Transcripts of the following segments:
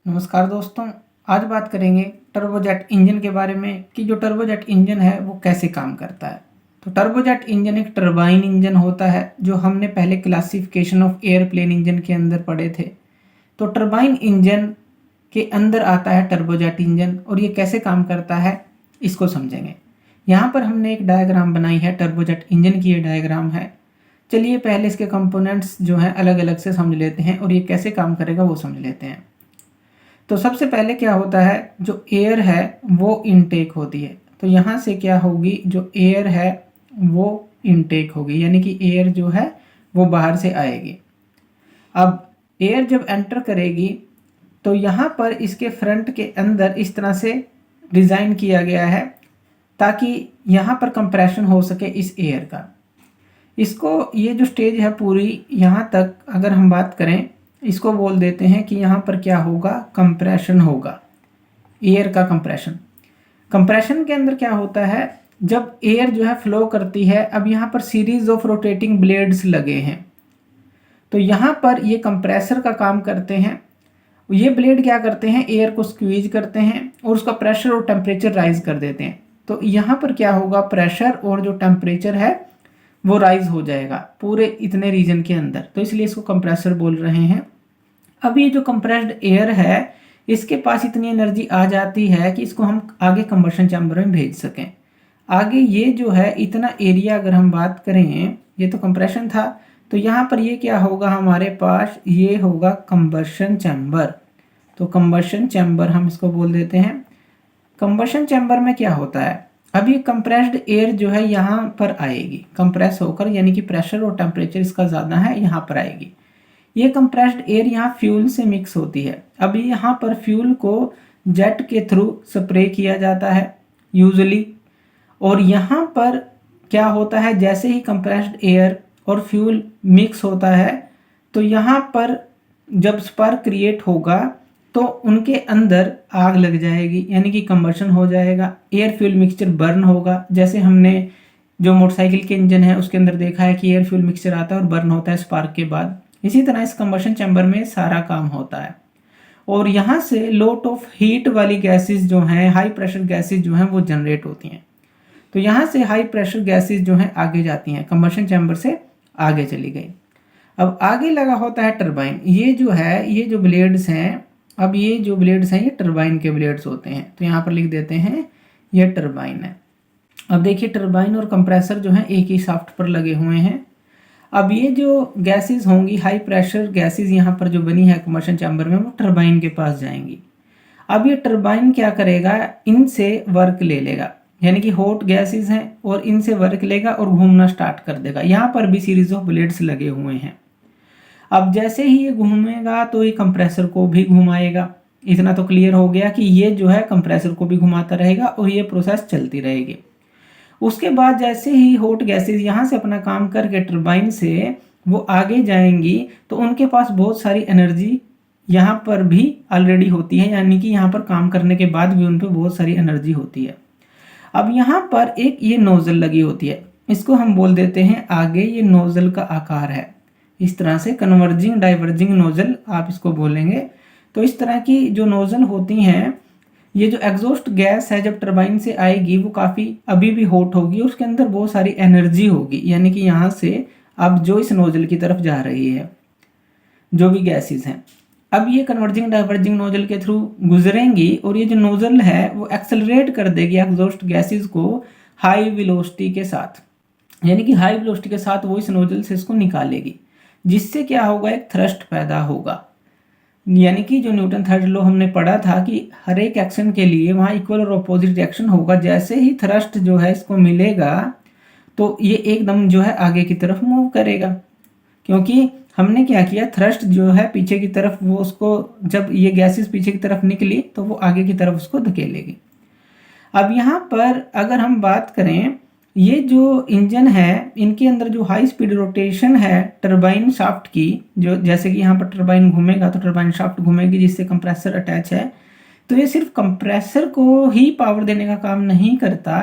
नमस्कार दोस्तों, आज बात करेंगे टर्बोजेट इंजन के बारे में कि जो टर्बोजेट इंजन है वो कैसे काम करता है। तो टर्बोजेट इंजन एक टरबाइन इंजन होता है जो हमने पहले क्लासिफिकेशन ऑफ एयरप्लेन इंजन के अंदर पढ़े थे। तो टरबाइन इंजन के अंदर आता है टर्बोजेट इंजन और ये कैसे काम करता है इसको समझेंगे। यहाँ पर हमने एक डायग्राम बनाई है, टर्बोजेट इंजन की ये डायग्राम है। चलिए पहले इसके कंपोनेंट्स जो हैं अलग अलग से समझ लेते हैं और ये कैसे काम करेगा वो समझ लेते हैं। तो सबसे पहले क्या होता है, जो एयर है वो इनटेक होती है। तो यहाँ से क्या होगी, जो एयर है वो इनटेक होगी, यानी कि एयर जो है वो बाहर से आएगी। अब एयर जब एंटर करेगी तो यहाँ पर इसके फ्रंट के अंदर इस तरह से डिज़ाइन किया गया है ताकि यहाँ पर कंप्रेशन हो सके इस एयर का। इसको ये जो स्टेज है पूरी यहाँ तक अगर हम बात करें, इसको बोल देते हैं कि यहाँ पर क्या होगा, कंप्रेशन होगा, एयर का कंप्रेशन। कंप्रेशन के अंदर क्या होता है, जब एयर जो है फ्लो करती है, अब यहाँ पर सीरीज ऑफ रोटेटिंग ब्लेड्स लगे हैं, तो यहाँ पर ये कंप्रेसर का काम करते हैं। ये ब्लेड क्या करते हैं, एयर को स्क्वीज करते हैं और उसका प्रेशर और टेम्परेचर राइज कर देते हैं। तो यहाँ पर क्या होगा, प्रेशर और जो टेम्परेचर है वो राइज हो जाएगा पूरे इतने रीजन के अंदर, तो इसलिए इसको कंप्रेसर बोल रहे हैं। अब ये जो कंप्रेस्ड एयर है इसके पास इतनी एनर्जी आ जाती है कि इसको हम आगे कंबशन चैम्बर में भेज सकें। आगे ये जो है इतना एरिया अगर हम बात करें, ये तो कंप्रेशन था, तो यहाँ पर ये क्या होगा, हमारे पास ये होगा कंबशन चैम्बर। तो कंबशन चैम्बर हम इसको बोल देते हैं। कंबशन चैम्बर में क्या होता है, अब ये कंप्रेस्ड एयर जो है यहाँ पर आएगी कंप्रेस होकर, यानी कि प्रेशर और टेम्परेचर इसका ज़्यादा है, यहाँ पर आएगी। ये कंप्रेस्ड एयर यहाँ फ्यूल से मिक्स होती है। अभी यहाँ पर फ्यूल को जेट के थ्रू स्प्रे किया जाता है यूजुअली, और यहाँ पर क्या होता है, जैसे ही कंप्रेस्ड एयर और फ्यूल मिक्स होता है तो यहाँ पर जब स्पार्क क्रिएट होगा तो उनके अंदर आग लग जाएगी, यानी कि कंबशन हो जाएगा, एयर फ्यूल मिक्सचर बर्न होगा। जैसे हमने जो मोटरसाइकिल के इंजन है उसके अंदर देखा है कि एयर फ्यूल मिक्सचर आता है और बर्न होता है स्पार्क के बाद, इसी तरह इस कंबशन चैम्बर में सारा काम होता है। और यहाँ से लॉट ऑफ हीट वाली गैसेस जो हैं, हाई प्रेशर गैसेस जो हैं वो जनरेट होती हैं। तो यहाँ से हाई प्रेशर गैसेस जो हैं आगे जाती हैं, कंबशन चैम्बर से आगे चली गई। अब आगे लगा होता है टरबाइन। ये जो है, ये जो ब्लेड्स हैं, अब ये जो ब्लेड्स हैं ये टरबाइन के ब्लेड्स होते हैं, तो यहाँ पर लिख देते हैं ये टरबाइन है। अब देखिए टरबाइन और कंप्रेसर जो हैं एक ही शाफ्ट पर लगे हुए हैं। अब ये जो गैसेस होंगी, हाई प्रेशर गैसेस यहाँ पर जो बनी है कंबशन चैम्बर में, वो टरबाइन के पास जाएंगी। अब ये टरबाइन क्या करेगा, इनसे वर्क ले लेगा, यानी कि हॉट गैसेस हैं और इनसे वर्क लेगा और घूमना स्टार्ट कर देगा। यहाँ पर भी सीरीज ऑफ ब्लेड्स लगे हुए हैं। अब जैसे ही ये घूमेगा तो ये कंप्रेसर को भी घुमाएगा। इतना तो क्लियर हो गया कि ये जो है कंप्रेसर को भी घुमाता रहेगा और ये प्रोसेस चलती रहेगी। उसके बाद जैसे ही हॉट गैसेस यहाँ से अपना काम करके टरबाइन से वो आगे जाएंगी तो उनके पास बहुत सारी एनर्जी यहाँ पर भी ऑलरेडी होती है, यानी कि यहाँ पर काम करने के बाद भी उन पर बहुत सारी एनर्जी होती है। अब यहाँ पर एक ये नोजल लगी होती है, इसको हम बोल देते हैं आगे, ये नोजल का आकार है इस तरह से, कन्वर्जिंग डाइवर्जिंग नोजल आप इसको बोलेंगे। तो इस तरह की जो नोजल होती हैं, ये जो एग्जॉस्ट गैस है जब टरबाइन से आएगी वो काफ़ी अभी भी हॉट होगी, उसके अंदर बहुत सारी एनर्जी होगी, यानी कि यहाँ से अब जो इस नोजल की तरफ जा रही है जो भी गैसेस हैं, अब ये कन्वर्जिंग डाइवर्जिंग नोजल के थ्रू गुजरेंगी और ये जो नोजल है वो एक्सेलरेट कर देगी एग्जॉस्ट गैसेस को हाई वेलोसिटी के साथ, यानी कि हाई वेलोसिटी के साथ वो इस नोजल से इसको निकालेगी, जिससे क्या होगा, एक थ्रस्ट पैदा होगा। यानी कि जो न्यूटन थर्ड लॉ हमने पढ़ा था कि हर एक एक्शन के लिए वहाँ इक्वल और अपोजिट रिएक्शन होगा। जैसे ही थ्रस्ट जो है इसको मिलेगा तो ये एकदम जो है आगे की तरफ मूव करेगा, क्योंकि हमने क्या किया, थ्रस्ट जो है पीछे की तरफ, वो उसको जब ये गैसेस पीछे की तरफ निकली तो वो आगे की तरफ उसको धकेलेगी। अब यहाँ पर अगर हम बात करें, ये जो इंजन है इनके अंदर जो हाई स्पीड रोटेशन है टरबाइन शाफ्ट की, जो जैसे कि यहाँ पर टरबाइन घूमेगा तो टरबाइन शाफ्ट घूमेगी जिससे कंप्रेसर अटैच है, तो ये सिर्फ कंप्रेसर को ही पावर देने का काम नहीं करता,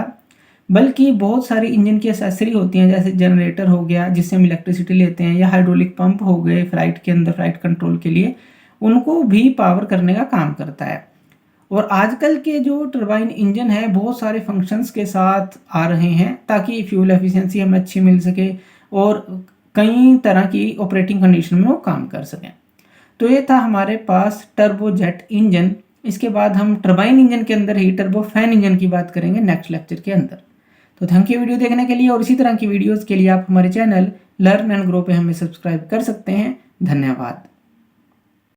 बल्कि बहुत सारी इंजन की एसेसरी होती हैं, जैसे जनरेटर हो गया जिससे हम इलेक्ट्रिसिटी लेते हैं, या हाइड्रोलिक पंप हो गए फ्लाइट के अंदर फ्लाइट कंट्रोल के लिए, उनको भी पावर करने का काम करता है। और आजकल के जो टरबाइन इंजन है बहुत सारे फंक्शंस के साथ आ रहे हैं ताकि फ्यूल एफिशिएंसी हमें अच्छी मिल सके और कई तरह की ऑपरेटिंग कंडीशन में वो काम कर सकें। तो ये था हमारे पास टर्बोजेट इंजन। इसके बाद हम टरबाइन इंजन के अंदर ही टर्बोफैन इंजन की बात करेंगे नेक्स्ट लेक्चर के अंदर। तो थैंक यू वीडियो देखने के लिए, और इसी तरह की वीडियोस के लिए आप हमारे चैनल लर्न एंड ग्रो पे हमें सब्सक्राइब कर सकते हैं। धन्यवाद।